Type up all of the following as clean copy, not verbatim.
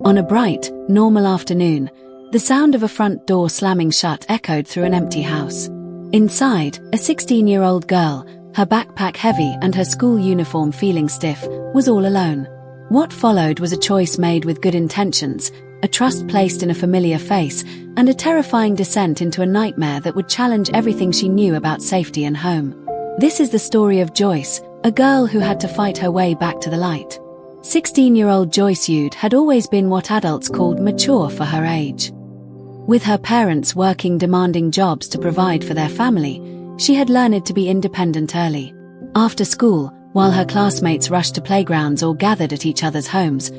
On a bright, normal afternoon, the sound of a front door slamming shut echoed through an empty house. Inside, a 16-year-old girl, her backpack heavy and her school uniform feeling stiff, was all alone. What followed was a choice made with good intentions, a trust placed in a familiar face, and a terrifying descent into a nightmare that would challenge everything she knew about safety and home. This is the story of Joyce, a girl who had to fight her way back to the light. 16-year-old Joyce Yude had always been what adults called mature for her age. With her parents working demanding jobs to provide for their family, she had learned to be independent early. After school, while her classmates rushed to playgrounds or gathered at each other's homes,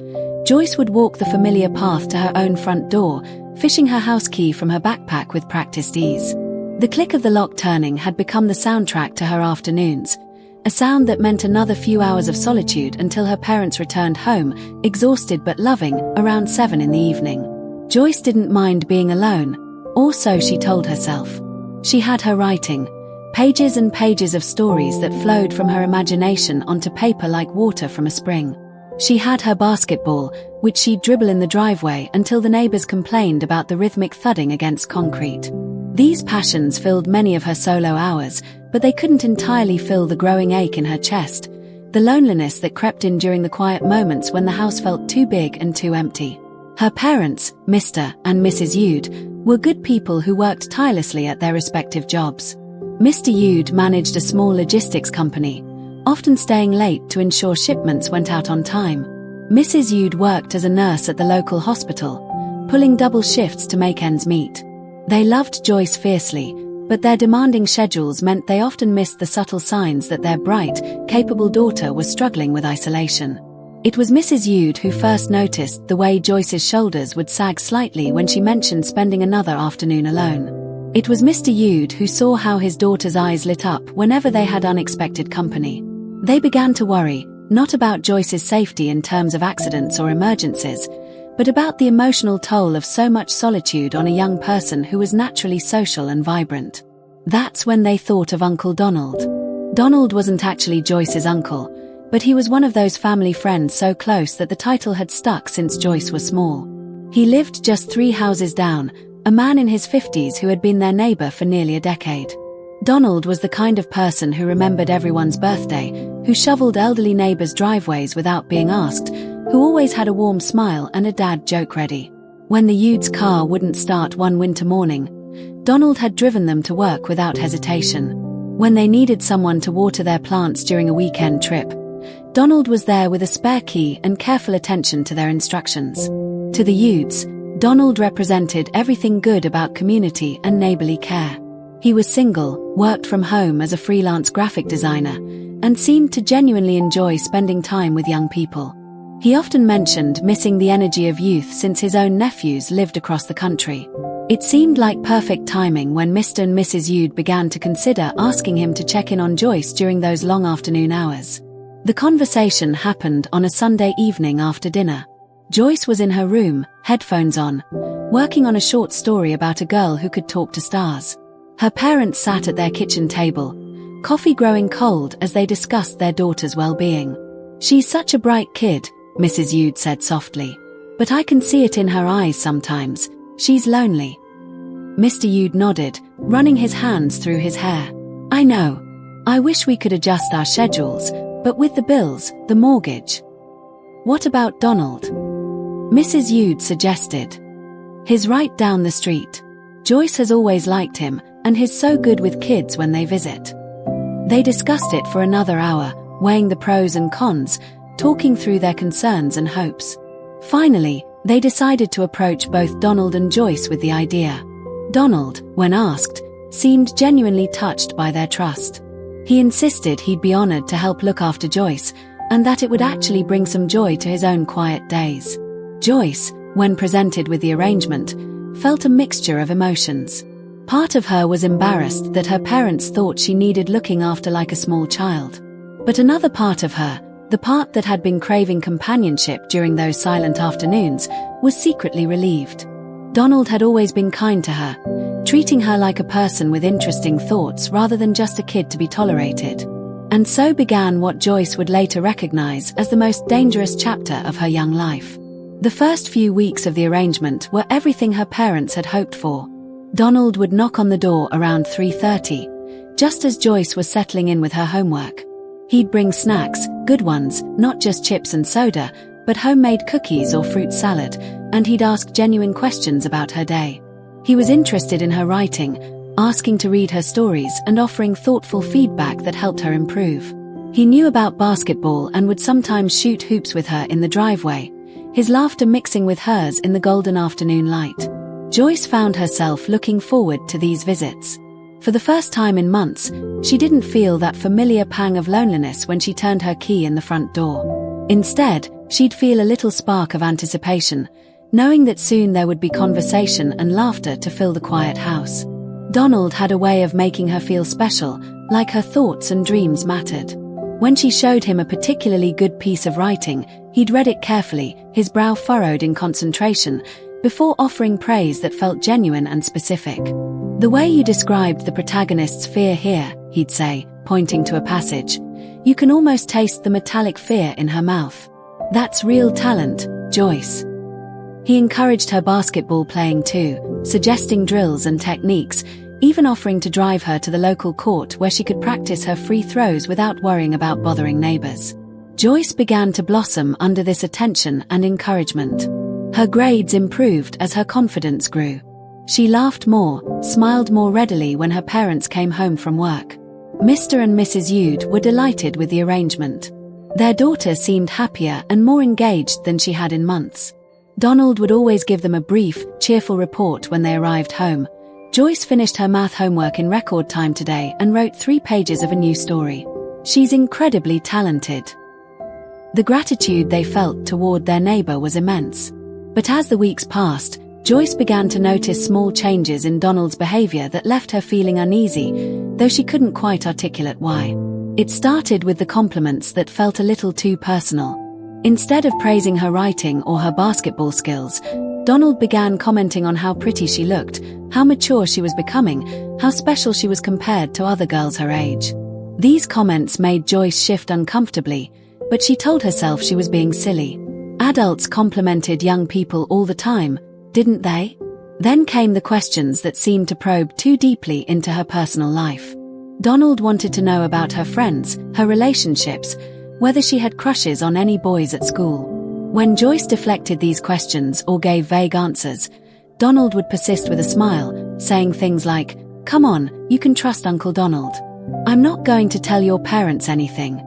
Joyce would walk the familiar path to her own front door, fishing her house key from her backpack with practiced ease. The click of the lock turning had become the soundtrack to her afternoons, a sound that meant another few hours of solitude until her parents returned home, exhausted but loving, around 7 in the evening. Joyce didn't mind being alone, or so she told herself. She had her writing, pages and pages of stories that flowed from her imagination onto paper like water from a spring. She had her basketball, which she'd dribble in the driveway until the neighbors complained about the rhythmic thudding against concrete. These passions filled many of her solo hours, but they couldn't entirely fill the growing ache in her chest, the loneliness that crept in during the quiet moments when the house felt too big and too empty. Her parents, Mr. and Mrs. Yude, were good people who worked tirelessly at their respective jobs. Mr. Yude managed a small logistics company, often staying late to ensure shipments went out on time. Mrs. Yude worked as a nurse at the local hospital, pulling double shifts to make ends meet. They loved Joyce fiercely, but their demanding schedules meant they often missed the subtle signs that their bright, capable daughter was struggling with isolation. It was Mrs. Yude who first noticed the way Joyce's shoulders would sag slightly when she mentioned spending another afternoon alone. It was Mr. Yude who saw how his daughter's eyes lit up whenever they had unexpected company. They began to worry, not about Joyce's safety in terms of accidents or emergencies, but about the emotional toll of so much solitude on a young person who was naturally social and vibrant. That's when they thought of Uncle Donald. Donald wasn't actually Joyce's uncle, but he was one of those family friends so close that the title had stuck since Joyce was small. He lived just 3 houses down, a man in his 50s who had been their neighbor for nearly a decade. Donald was the kind of person who remembered everyone's birthday, who shoveled elderly neighbors' driveways without being asked, who always had a warm smile and a dad joke ready. When the Yude's car wouldn't start one winter morning, Donald had driven them to work without hesitation. When they needed someone to water their plants during a weekend trip, Donald was there with a spare key and careful attention to their instructions. To the Yudes, Donald represented everything good about community and neighborly care. He was single, worked from home as a freelance graphic designer, and seemed to genuinely enjoy spending time with young people. He often mentioned missing the energy of youth since his own nephews lived across the country. It seemed like perfect timing when Mr. and Mrs. Yude began to consider asking him to check in on Joyce during those long afternoon hours. The conversation happened on a Sunday evening after dinner. Joyce was in her room, headphones on, working on a short story about a girl who could talk to stars. Her parents sat at their kitchen table, coffee growing cold as they discussed their daughter's well-being. "She's such a bright kid," Mrs. Yude said softly. "But I can see it in her eyes sometimes. She's lonely." Mr. Yude nodded, running his hands through his hair. "I know. I wish we could adjust our schedules, but with the bills, the mortgage." "What about Donald?" Mrs. Yude suggested. "He's right down the street. Joyce has always liked him, and he's so good with kids when they visit." They discussed it for another hour, weighing the pros and cons, talking through their concerns and hopes. Finally, they decided to approach both Donald and Joyce with the idea. Donald, when asked, seemed genuinely touched by their trust. He insisted he'd be honored to help look after Joyce, and that it would actually bring some joy to his own quiet days. Joyce, when presented with the arrangement, felt a mixture of emotions. Part of her was embarrassed that her parents thought she needed looking after like a small child. But another part of her, the part that had been craving companionship during those silent afternoons, was secretly relieved. Donald had always been kind to her, treating her like a person with interesting thoughts rather than just a kid to be tolerated. And so began what Joyce would later recognize as the most dangerous chapter of her young life. The first few weeks of the arrangement were everything her parents had hoped for. Donald would knock on the door around 3:30, just as Joyce was settling in with her homework. He'd bring snacks, good ones, not just chips and soda, but homemade cookies or fruit salad, and he'd ask genuine questions about her day. He was interested in her writing, asking to read her stories and offering thoughtful feedback that helped her improve. He knew about basketball and would sometimes shoot hoops with her in the driveway, his laughter mixing with hers in the golden afternoon light. Joyce found herself looking forward to these visits. For the first time in months, she didn't feel that familiar pang of loneliness when she turned her key in the front door. Instead, she'd feel a little spark of anticipation, knowing that soon there would be conversation and laughter to fill the quiet house. Donald had a way of making her feel special, like her thoughts and dreams mattered. When she showed him a particularly good piece of writing, he'd read it carefully, his brow furrowed in concentration, before offering praise that felt genuine and specific. "The way you described the protagonist's fear here," he'd say, pointing to a passage. "You can almost taste the metallic fear in her mouth. That's real talent, Joyce." He encouraged her basketball playing too, suggesting drills and techniques, even offering to drive her to the local court where she could practice her free throws without worrying about bothering neighbors. Joyce began to blossom under this attention and encouragement. Her grades improved as her confidence grew. She laughed more, smiled more readily when her parents came home from work. Mr. and Mrs. Yude were delighted with the arrangement. Their daughter seemed happier and more engaged than she had in months. Donald would always give them a brief, cheerful report when they arrived home. Joyce finished her math homework in record time today and wrote 3 pages of a new story. She's incredibly talented. The gratitude they felt toward their neighbor was immense. But as the weeks passed, Joyce began to notice small changes in Donald's behavior that left her feeling uneasy, though she couldn't quite articulate why. It started with the compliments that felt a little too personal. Instead of praising her writing or her basketball skills, Donald began commenting on how pretty she looked, how mature she was becoming, how special she was compared to other girls her age. These comments made Joyce shift uncomfortably, but she told herself she was being silly. Adults complimented young people all the time, didn't they? Then came the questions that seemed to probe too deeply into her personal life. Donald wanted to know about her friends, her relationships, whether she had crushes on any boys at school. When Joyce deflected these questions or gave vague answers, Donald would persist with a smile, saying things like, "Come on, you can trust Uncle Donald. I'm not going to tell your parents anything."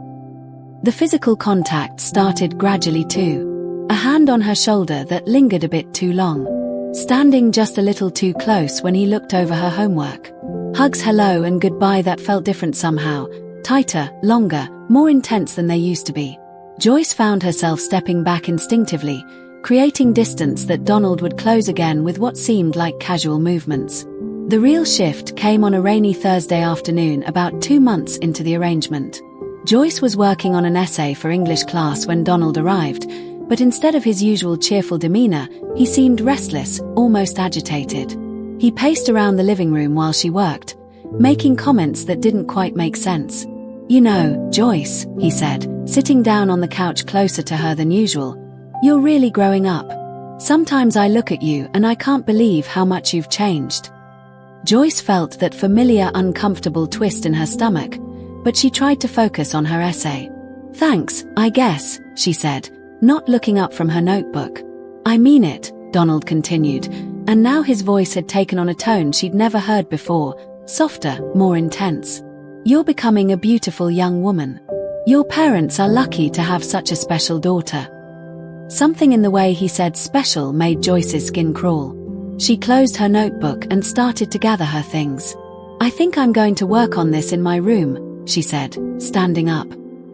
The physical contact started gradually too. A hand on her shoulder that lingered a bit too long. Standing just a little too close when he looked over her homework. Hugs, hello and goodbye that felt different somehow, tighter, longer, more intense than they used to be. Joyce found herself stepping back instinctively, creating distance that Donald would close again with what seemed like casual movements. The real shift came on a rainy Thursday afternoon about 2 months into the arrangement. Joyce was working on an essay for English class when Donald arrived, but instead of his usual cheerful demeanor, he seemed restless, almost agitated. He paced around the living room while she worked, making comments that didn't quite make sense. "You know, Joyce," he said, sitting down on the couch closer to her than usual, "you're really growing up. Sometimes I look at you and I can't believe how much you've changed." Joyce felt that familiar, uncomfortable twist in her stomach, but she tried to focus on her essay. "Thanks, I guess," she said, not looking up from her notebook. "I mean it," Donald continued, and now his voice had taken on a tone she'd never heard before, softer, more intense. "You're becoming a beautiful young woman. Your parents are lucky to have such a special daughter." Something in the way he said special made Joyce's skin crawl. She closed her notebook and started to gather her things. "I think I'm going to work on this in my room," she said, standing up.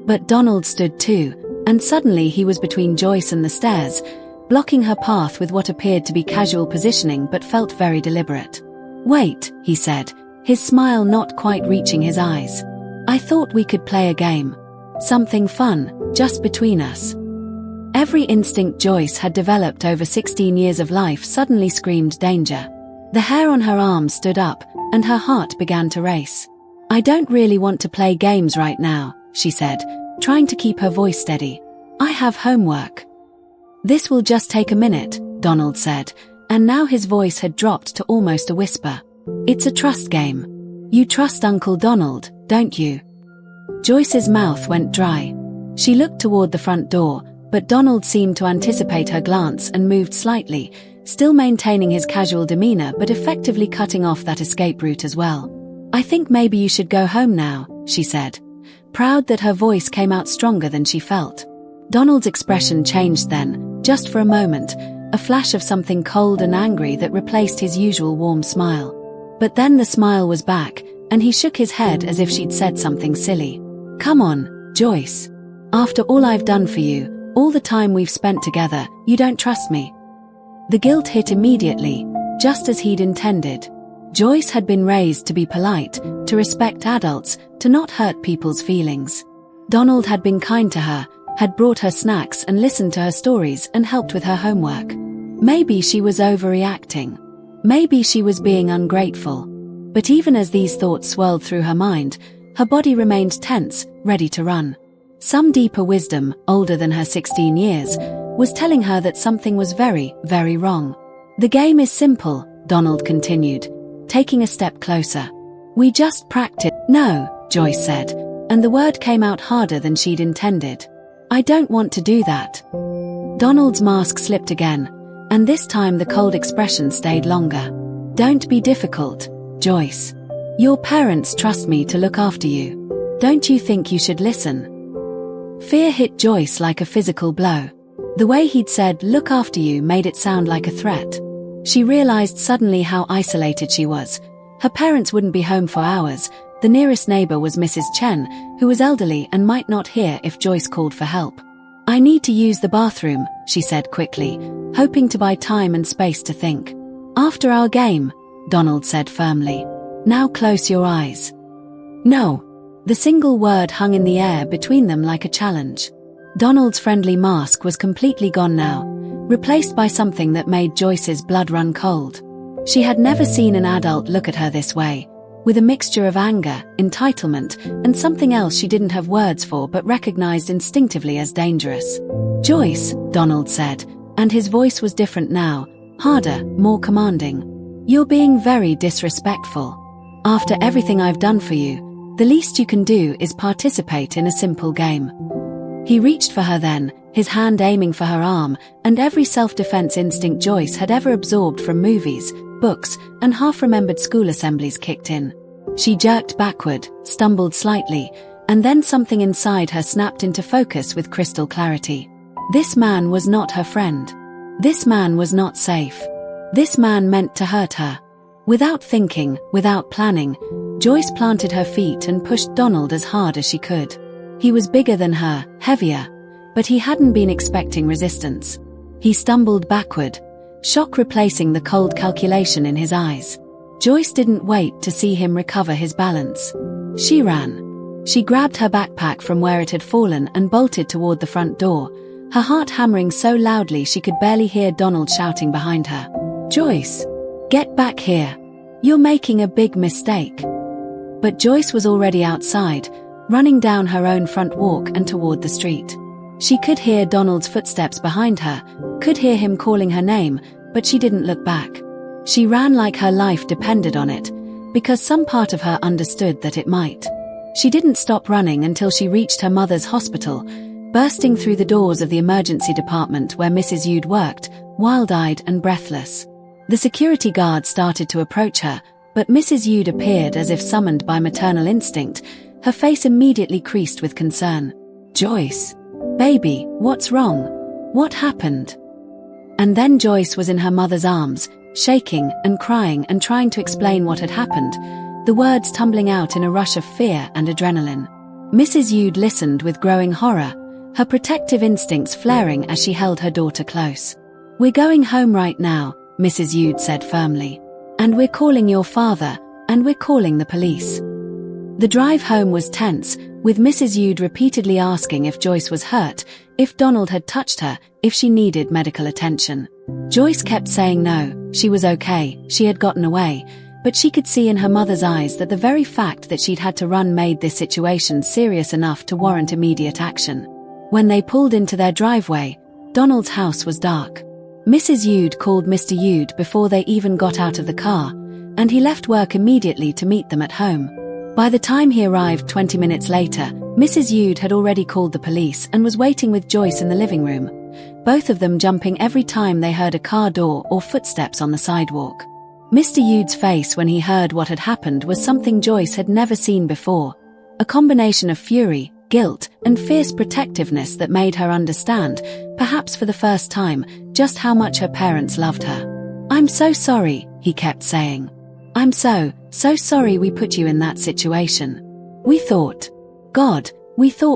But Donald stood too, and suddenly he was between Joyce and the stairs, blocking her path with what appeared to be casual positioning but felt very deliberate. "Wait," he said, his smile not quite reaching his eyes. "I thought we could play a game. Something fun, just between us." Every instinct Joyce had developed over 16 years of life suddenly screamed danger. The hair on her arm stood up, and her heart began to race. "I don't really want to play games right now," she said, trying to keep her voice steady. "I have homework." "This will just take a minute," Donald said, and now his voice had dropped to almost a whisper. "It's a trust game. You trust Uncle Donald, don't you?" Joyce's mouth went dry. She looked toward the front door, but Donald seemed to anticipate her glance and moved slightly, still maintaining his casual demeanor but effectively cutting off that escape route as well. "I think maybe you should go home now," she said, proud that her voice came out stronger than she felt. Donald's expression changed then, just for a moment, a flash of something cold and angry that replaced his usual warm smile. But then the smile was back, and he shook his head as if she'd said something silly. "Come on, Joyce. After all I've done for you, all the time we've spent together, you don't trust me." The guilt hit immediately, just as he'd intended. Joyce had been raised to be polite, to respect adults, to not hurt people's feelings. Donald had been kind to her, had brought her snacks and listened to her stories and helped with her homework. Maybe she was overreacting. Maybe she was being ungrateful. But even as these thoughts swirled through her mind, her body remained tense, ready to run. Some deeper wisdom, older than her 16 years, was telling her that something was very, very wrong. "The game is simple," Donald continued, taking a step closer. "We just practice." "No," Joyce said, and the word came out harder than she'd intended. "I don't want to do that." Donald's mask slipped again, and this time the cold expression stayed longer. "Don't be difficult, Joyce. Your parents trust me to look after you. Don't you think you should listen?" Fear hit Joyce like a physical blow. The way he'd said, "look after you," made it sound like a threat. She realized suddenly how isolated she was. Her parents wouldn't be home for hours. The nearest neighbor was Mrs. Chen, who was elderly and might not hear if Joyce called for help. "I need to use the bathroom," she said quickly, hoping to buy time and space to think. "After our game," Donald said firmly. "Now close your eyes." "No." The single word hung in the air between them like a challenge. Donald's friendly mask was completely gone now, replaced by something that made Joyce's blood run cold. She had never seen an adult look at her this way, with a mixture of anger, entitlement, and something else she didn't have words for but recognized instinctively as dangerous. "Joyce," Donald said, and his voice was different now, harder, more commanding. "You're being very disrespectful. After everything I've done for you, the least you can do is participate in a simple game." He reached for her then, his hand aiming for her arm, and every self-defense instinct Joyce had ever absorbed from movies, books, and half-remembered school assemblies kicked in. She jerked backward, stumbled slightly, and then something inside her snapped into focus with crystal clarity. This man was not her friend. This man was not safe. This man meant to hurt her. Without thinking, without planning, Joyce planted her feet and pushed Donald as hard as she could. He was bigger than her, heavier, but he hadn't been expecting resistance. He stumbled backward, shock replacing the cold calculation in his eyes. Joyce didn't wait to see him recover his balance. She ran. She grabbed her backpack from where it had fallen and bolted toward the front door, her heart hammering so loudly she could barely hear Donald shouting behind her. "Joyce! Get back here! You're making a big mistake." But Joyce was already outside, running down her own front walk and toward the street. She could hear Donald's footsteps behind her, could hear him calling her name, but she didn't look back. She ran like her life depended on it, because some part of her understood that it might. She didn't stop running until she reached her mother's hospital, bursting through the doors of the emergency department where Mrs. Yude worked, wild-eyed and breathless. The security guard started to approach her, but Mrs. Yude appeared as if summoned by maternal instinct, her face immediately creased with concern. "Joyce! Baby, what's wrong? What happened?" And then Joyce was in her mother's arms, shaking and crying and trying to explain what had happened, the words tumbling out in a rush of fear and adrenaline. Mrs. Yude listened with growing horror, her protective instincts flaring as she held her daughter close. "We're going home right now," Mrs. Yude said firmly. "And we're calling your father, and we're calling the police." The drive home was tense, with Mrs. Yude repeatedly asking if Joyce was hurt, if Donald had touched her, if she needed medical attention. Joyce kept saying no, she was okay, she had gotten away, but she could see in her mother's eyes that the very fact that she'd had to run made this situation serious enough to warrant immediate action. When they pulled into their driveway, Donald's house was dark. Mrs. Yude called Mr. Yude before they even got out of the car, and he left work immediately to meet them at home. By the time he arrived 20 minutes later, Mrs. Yude had already called the police and was waiting with Joyce in the living room, both of them jumping every time they heard a car door or footsteps on the sidewalk. Mr. Yude's face when he heard what had happened was something Joyce had never seen before, a combination of fury, guilt, and fierce protectiveness that made her understand, perhaps for the first time, just how much her parents loved her. "I'm so sorry," he kept saying. "I'm so sorry we put you in that situation. We thought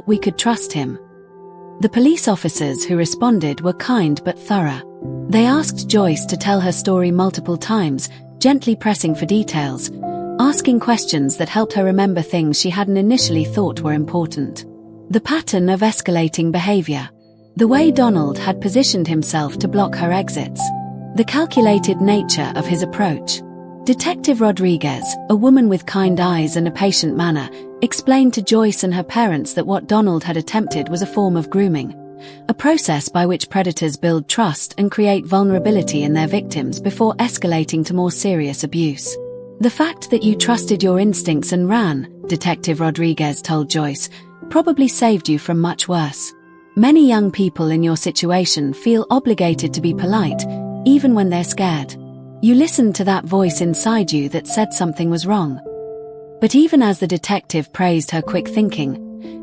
we could trust him." The police officers who responded were kind but thorough. They asked Joyce to tell her story multiple times, gently pressing for details, asking questions that helped her remember things she hadn't initially thought were important. The pattern of escalating behavior. The way Donald had positioned himself to block her exits. The calculated nature of his approach. Detective Rodriguez, a woman with kind eyes and a patient manner, explained to Joyce and her parents that what Donald had attempted was a form of grooming, a process by which predators build trust and create vulnerability in their victims before escalating to more serious abuse. "The fact that you trusted your instincts and ran," Detective Rodriguez told Joyce, "probably saved you from much worse. Many young people in your situation feel obligated to be polite, even when they're scared. You listened to that voice inside you that said something was wrong." But even as the detective praised her quick thinking,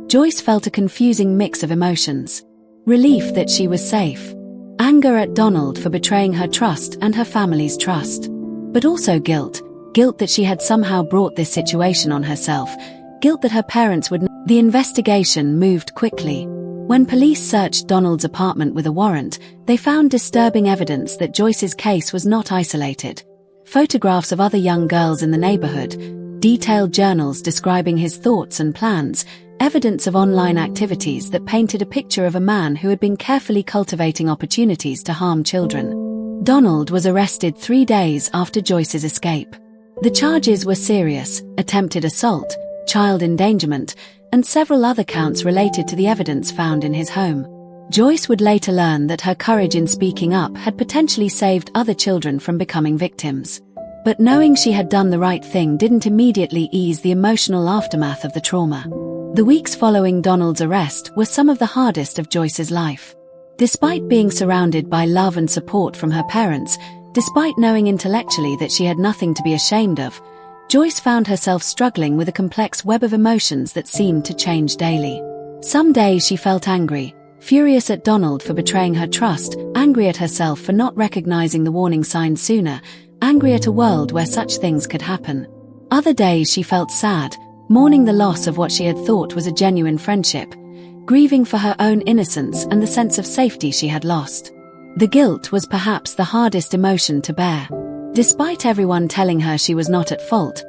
Joyce felt a confusing mix of emotions. Relief that she was safe. Anger at Donald for betraying her trust and her family's trust. But also guilt. Guilt that she had somehow brought this situation on herself. Guilt that her parents would. The investigation moved quickly. When police searched Donald's apartment with a warrant, they found disturbing evidence that Joyce's case was not isolated. Photographs of other young girls in the neighborhood, detailed journals describing his thoughts and plans, evidence of online activities that painted a picture of a man who had been carefully cultivating opportunities to harm children. Donald was arrested 3 days after Joyce's escape. The charges were serious: attempted assault, child endangerment, and several other counts related to the evidence found in his home. Joyce would later learn that her courage in speaking up had potentially saved other children from becoming victims. But knowing she had done the right thing didn't immediately ease the emotional aftermath of the trauma. The weeks following Donald's arrest were some of the hardest of Joyce's life. Despite being surrounded by love and support from her parents, despite knowing intellectually that she had nothing to be ashamed of, Joyce found herself struggling with a complex web of emotions that seemed to change daily. Some days she felt angry, furious at Donald for betraying her trust, angry at herself for not recognizing the warning signs sooner, angry at a world where such things could happen. Other days she felt sad, mourning the loss of what she had thought was a genuine friendship, grieving for her own innocence and the sense of safety she had lost. The guilt was perhaps the hardest emotion to bear. Despite everyone telling her she was not at fault,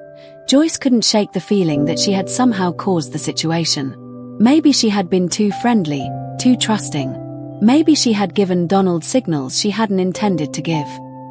Joyce couldn't shake the feeling that she had somehow caused the situation. Maybe she had been too friendly, too trusting. Maybe she had given Donald signals she hadn't intended to give.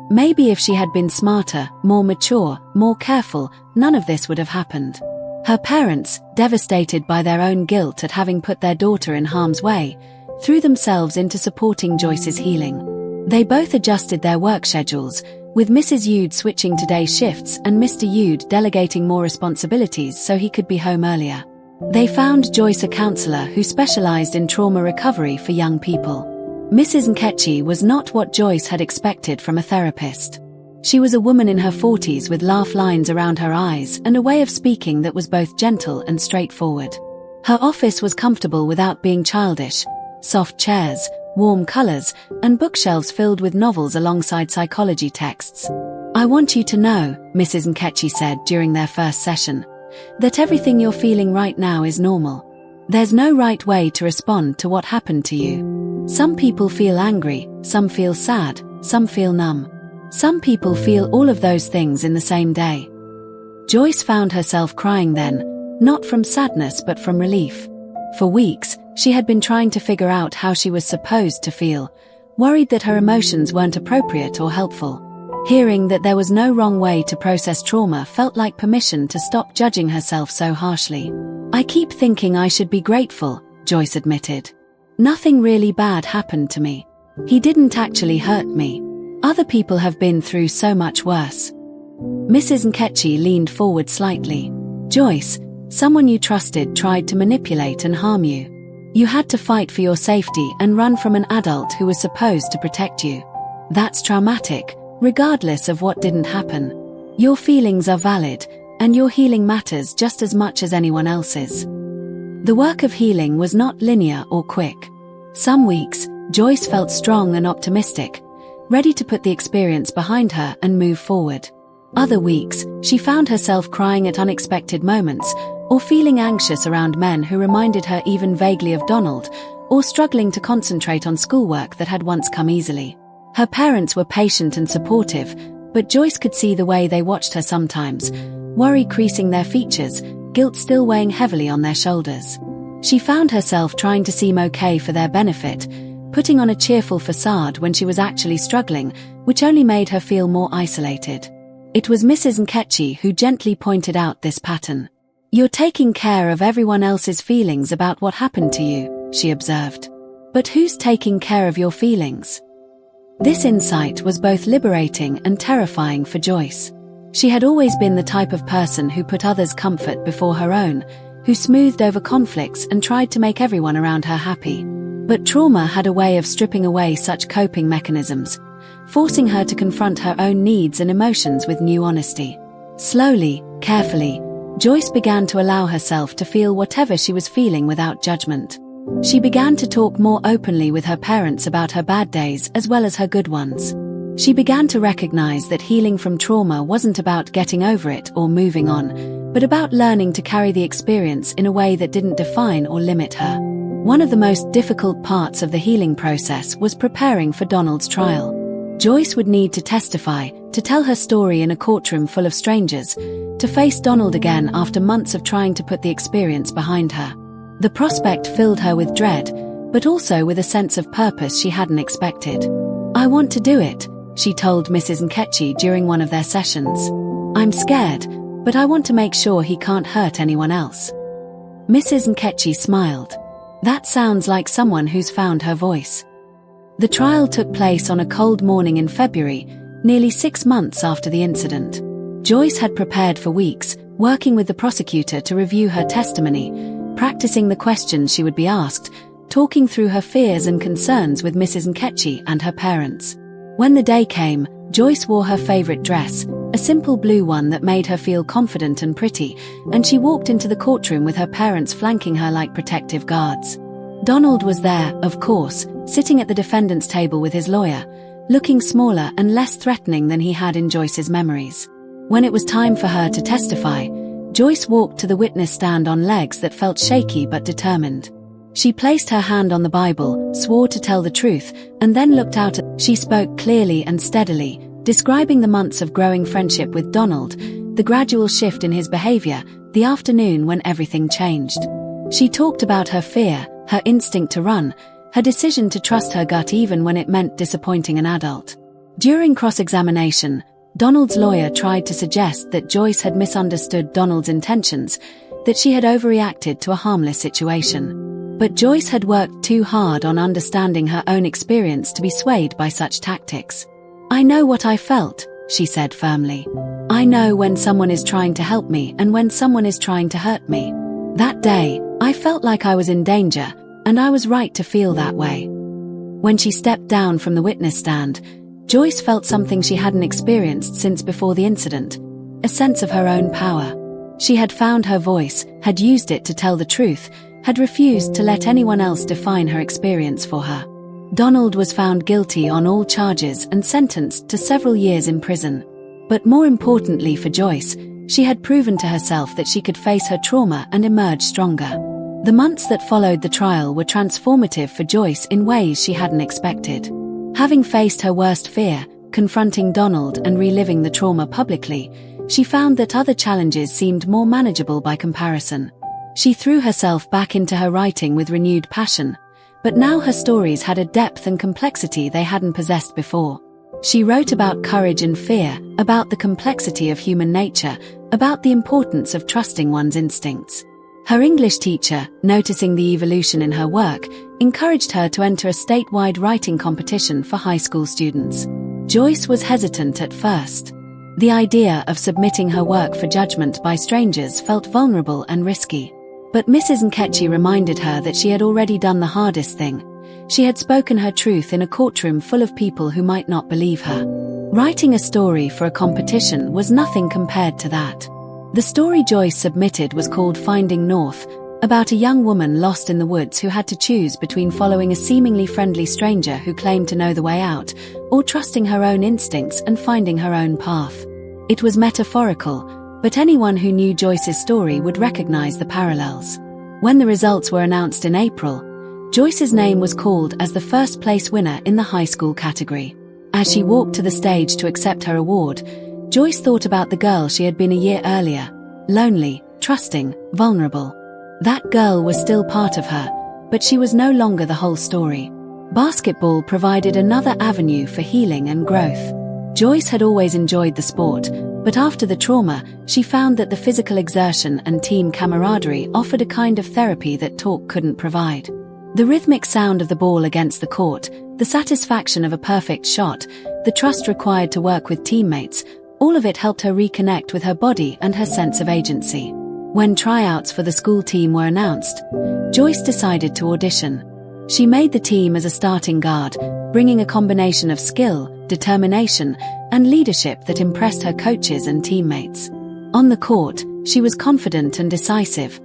Maybe if she had been smarter, more mature, more careful, none of this would have happened. Her parents, devastated by their own guilt at having put their daughter in harm's way, threw themselves into supporting Joyce's healing. They both adjusted their work schedules, with Mrs. Yude switching to day shifts and Mr. Yude delegating more responsibilities so he could be home earlier. They found Joyce a counselor who specialized in trauma recovery for young people. Mrs. Nkechi was not what Joyce had expected from a therapist. She was a woman in her 40s with laugh lines around her eyes and a way of speaking that was both gentle and straightforward. Her office was comfortable without being childish: soft chairs, warm colors, and bookshelves filled with novels alongside psychology texts. "I want you to know," Mrs. Nkechi said during their first session, "that everything you're feeling right now is normal. There's no right way to respond to what happened to you. Some people feel angry, some feel sad, some feel numb. Some people feel all of those things in the same day." Joyce found herself crying then, not from sadness but from relief. For weeks, she had been trying to figure out how she was supposed to feel, worried that her emotions weren't appropriate or helpful. Hearing that there was no wrong way to process trauma felt like permission to stop judging herself so harshly. "I keep thinking I should be grateful," Joyce admitted. "Nothing really bad happened to me. He didn't actually hurt me. Other people have been through so much worse. Mrs. Nkechi leaned forward slightly. Joyce, someone you trusted tried to manipulate and harm you. You had to fight for your safety and run from an adult who was supposed to protect you. That's traumatic, regardless of what didn't happen. Your feelings are valid, and your healing matters just as much as anyone else's. The work of healing was not linear or quick. Some weeks, Joyce felt strong and optimistic, ready to put the experience behind her and move forward. Other weeks, she found herself crying at unexpected moments, or feeling anxious around men who reminded her even vaguely of Donald, or struggling to concentrate on schoolwork that had once come easily. Her parents were patient and supportive, but Joyce could see the way they watched her sometimes, worry creasing their features, guilt still weighing heavily on their shoulders. She found herself trying to seem okay for their benefit, putting on a cheerful facade when she was actually struggling, which only made her feel more isolated. It was Mrs. Nkechi who gently pointed out this pattern. "You're taking care of everyone else's feelings about what happened to you," she observed. "But who's taking care of your feelings?" This insight was both liberating and terrifying for Joyce. She had always been the type of person who put others' comfort before her own, who smoothed over conflicts and tried to make everyone around her happy. But trauma had a way of stripping away such coping mechanisms, forcing her to confront her own needs and emotions with new honesty. Slowly, carefully, Joyce began to allow herself to feel whatever she was feeling without judgment. She began to talk more openly with her parents about her bad days as well as her good ones. She began to recognize that healing from trauma wasn't about getting over it or moving on, but about learning to carry the experience in a way that didn't define or limit her. One of the most difficult parts of the healing process was preparing for Donald's trial. Joyce would need to testify, to tell her story in a courtroom full of strangers, to face Donald again after months of trying to put the experience behind her. The prospect filled her with dread, but also with a sense of purpose she hadn't expected. "I want to do it," she told Mrs. Nkechi during one of their sessions. "I'm scared, but I want to make sure he can't hurt anyone else." Mrs. Nkechi smiled. "That sounds like someone who's found her voice." The trial took place on a cold morning in February, nearly 6 months after the incident. Joyce had prepared for weeks, working with the prosecutor to review her testimony, practicing the questions she would be asked, talking through her fears and concerns with Mrs. Nkechi and her parents. When the day came, Joyce wore her favorite dress, a simple blue one that made her feel confident and pretty, and she walked into the courtroom with her parents flanking her like protective guards. Donald was there, of course, sitting at the defendant's table with his lawyer, looking smaller and less threatening than he had in Joyce's memories. When it was time for her to testify, Joyce walked to the witness stand on legs that felt shaky but determined. She placed her hand on the Bible, swore to tell the truth, and then looked out. She spoke clearly and steadily, describing the months of growing friendship with Donald, the gradual shift in his behavior, the afternoon when everything changed. She talked about her fear, her instinct to run, her decision to trust her gut even when it meant disappointing an adult. During cross-examination, Donald's lawyer tried to suggest that Joyce had misunderstood Donald's intentions, that she had overreacted to a harmless situation. But Joyce had worked too hard on understanding her own experience to be swayed by such tactics. "I know what I felt," she said firmly. "I know when someone is trying to help me and when someone is trying to hurt me. That day, I felt like I was in danger, and I was right to feel that way." When she stepped down from the witness stand, Joyce felt something she hadn't experienced since before the incident, a sense of her own power. She had found her voice, had used it to tell the truth, had refused to let anyone else define her experience for her. Donald was found guilty on all charges and sentenced to several years in prison. But more importantly for Joyce, she had proven to herself that she could face her trauma and emerge stronger. The months that followed the trial were transformative for Joyce in ways she hadn't expected. Having faced her worst fear, confronting Donald and reliving the trauma publicly, she found that other challenges seemed more manageable by comparison. She threw herself back into her writing with renewed passion, but now her stories had a depth and complexity they hadn't possessed before. She wrote about courage and fear, about the complexity of human nature, about the importance of trusting one's instincts. Her English teacher, noticing the evolution in her work, encouraged her to enter a statewide writing competition for high school students. Joyce was hesitant at first. The idea of submitting her work for judgment by strangers felt vulnerable and risky. But Mrs. Nkechi reminded her that she had already done the hardest thing. She had spoken her truth in a courtroom full of people who might not believe her. Writing a story for a competition was nothing compared to that. The story Joyce submitted was called Finding North, about a young woman lost in the woods who had to choose between following a seemingly friendly stranger who claimed to know the way out, or trusting her own instincts and finding her own path. It was metaphorical, but anyone who knew Joyce's story would recognize the parallels. When the results were announced in April, Joyce's name was called as the first place winner in the high school category. As she walked to the stage to accept her award, Joyce thought about the girl she had been a year earlier, lonely, trusting, vulnerable. That girl was still part of her, but she was no longer the whole story. Basketball provided another avenue for healing and growth. Joyce had always enjoyed the sport, but after the trauma, she found that the physical exertion and team camaraderie offered a kind of therapy that talk couldn't provide. The rhythmic sound of the ball against the court, the satisfaction of a perfect shot, the trust required to work with teammates, all of it helped her reconnect with her body and her sense of agency. When tryouts for the school team were announced, Joyce decided to audition. She made the team as a starting guard, bringing a combination of skill, determination, and leadership that impressed her coaches and teammates. On the court, she was confident and decisive,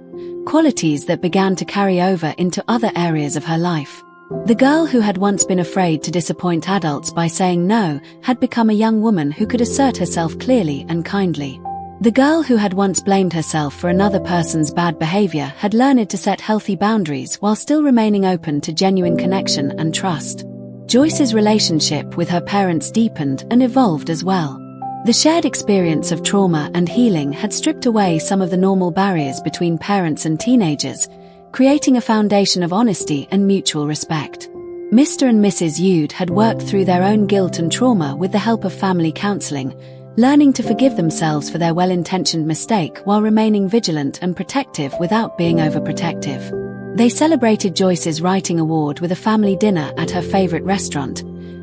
qualities that began to carry over into other areas of her life. The girl who had once been afraid to disappoint adults by saying no had become a young woman who could assert herself clearly and kindly. The girl who had once blamed herself for another person's bad behavior had learned to set healthy boundaries while still remaining open to genuine connection and trust. Joyce's relationship with her parents deepened and evolved as well. The shared experience of trauma and healing had stripped away some of the normal barriers between parents and teenagers, creating a foundation of honesty and mutual respect. Mr. and Mrs. Yude had worked through their own guilt and trauma with the help of family counseling, learning to forgive themselves for their well-intentioned mistake while remaining vigilant and protective without being overprotective. They celebrated Joyce's writing award with a family dinner at her favorite restaurant,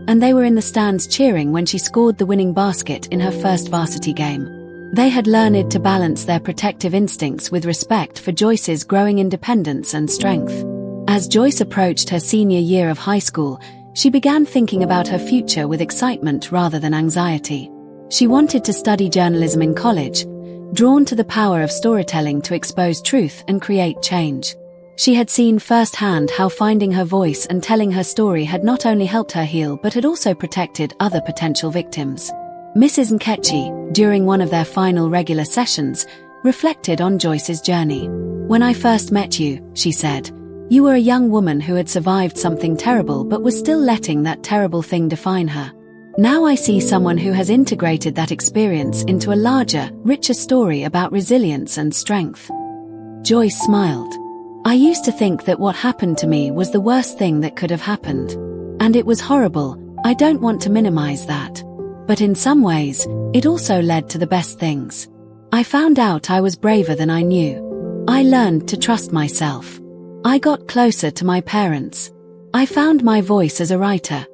and they were in the stands cheering when she scored the winning basket in her first varsity game. They had learned to balance their protective instincts with respect for Joyce's growing independence and strength. As Joyce approached her senior year of high school, she began thinking about her future with excitement rather than anxiety. She wanted to study journalism in college, drawn to the power of storytelling to expose truth and create change. She had seen firsthand how finding her voice and telling her story had not only helped her heal but had also protected other potential victims. Mrs. Nkechi, during one of their final regular sessions, reflected on Joyce's journey. "When I first met you," she said, "you were a young woman who had survived something terrible but was still letting that terrible thing define her. Now I see someone who has integrated that experience into a larger, richer story about resilience and strength." Joyce smiled. "I used to think that what happened to me was the worst thing that could have happened. And it was horrible. I don't want to minimize that. But in some ways, it also led to the best things. I found out I was braver than I knew. I learned to trust myself. I got closer to my parents. I found my voice as a writer."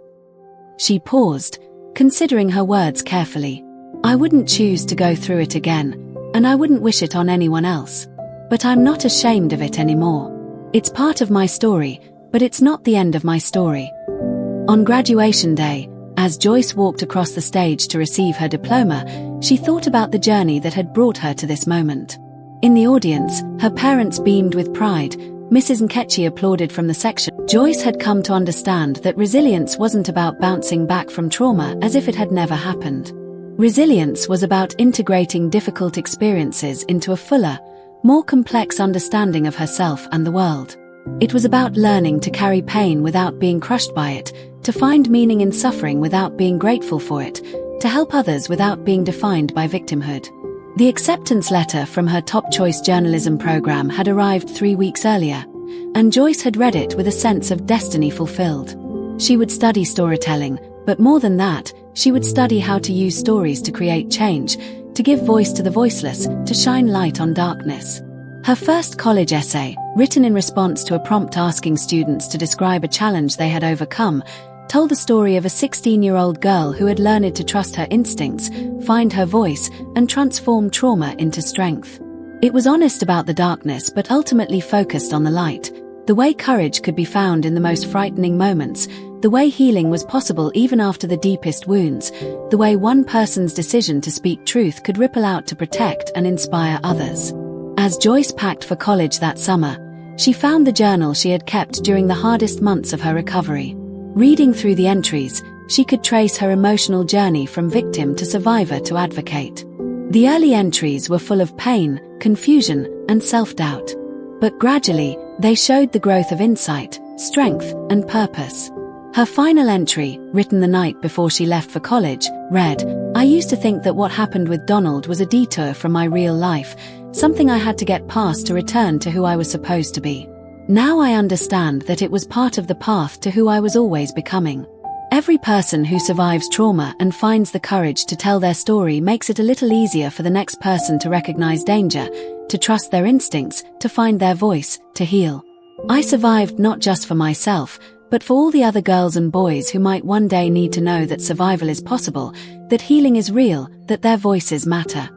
She paused, considering her words carefully. "I wouldn't choose to go through it again, and I wouldn't wish it on anyone else. But I'm not ashamed of it anymore. It's part of my story, but it's not the end of my story." On graduation day, as Joyce walked across the stage to receive her diploma, she thought about the journey that had brought her to this moment. In the audience, her parents beamed with pride. Mrs. Nkechi applauded from the section. Joyce had come to understand that resilience wasn't about bouncing back from trauma as if it had never happened. Resilience was about integrating difficult experiences into a fuller, more complex understanding of herself and the world. It was about learning to carry pain without being crushed by it, to find meaning in suffering without being grateful for it, to help others without being defined by victimhood. The acceptance letter from her top choice journalism program had arrived 3 weeks earlier, and Joyce had read it with a sense of destiny fulfilled. She would study storytelling, but more than that, she would study how to use stories to create change, to give voice to the voiceless, to shine light on darkness. Her first college essay, written in response to a prompt asking students to describe a challenge they had overcome, told the story of a 16-year-old girl who had learned to trust her instincts, find her voice, and transform trauma into strength. It was honest about the darkness but ultimately focused on the light, the way courage could be found in the most frightening moments, the way healing was possible even after the deepest wounds, the way one person's decision to speak truth could ripple out to protect and inspire others. As Joyce packed for college that summer, she found the journal she had kept during the hardest months of her recovery. Reading through the entries, she could trace her emotional journey from victim to survivor to advocate. The early entries were full of pain, confusion, and self-doubt. But gradually, they showed the growth of insight, strength, and purpose. Her final entry, written the night before she left for college, read, "I used to think that what happened with Donald was a detour from my real life, something I had to get past to return to who I was supposed to be. Now I understand that it was part of the path to who I was always becoming." Every person who survives trauma and finds the courage to tell their story makes it a little easier for the next person to recognize danger, to trust their instincts, to find their voice, to heal. I survived not just for myself, but for all the other girls and boys who might one day need to know that survival is possible, that healing is real, that their voices matter.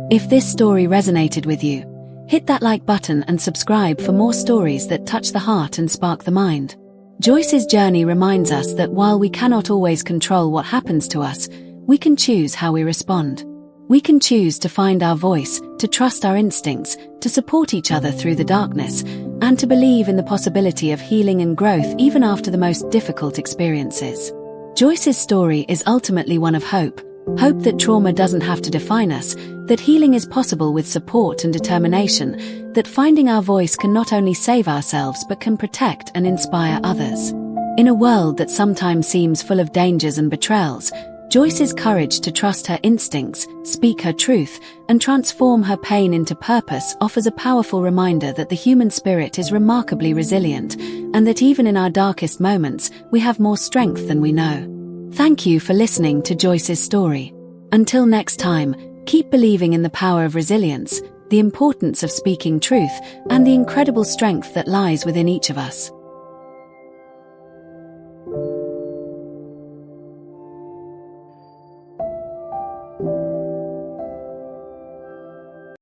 If this story resonated with you, hit that like button and subscribe for more stories that touch the heart and spark the mind. Joyce's journey reminds us that while we cannot always control what happens to us, we can choose how we respond. We can choose to find our voice, to trust our instincts, to support each other through the darkness, and to believe in the possibility of healing and growth even after the most difficult experiences. Joyce's story is ultimately one of hope. Hope that trauma doesn't have to define us, that healing is possible with support and determination, that finding our voice can not only save ourselves but can protect and inspire others. In a world that sometimes seems full of dangers and betrayals, Joyce's courage to trust her instincts, speak her truth, and transform her pain into purpose offers a powerful reminder that the human spirit is remarkably resilient, and that even in our darkest moments, we have more strength than we know. Thank you for listening to Joyce's story. Until next time, keep believing in the power of resilience, the importance of speaking truth, and the incredible strength that lies within each of us.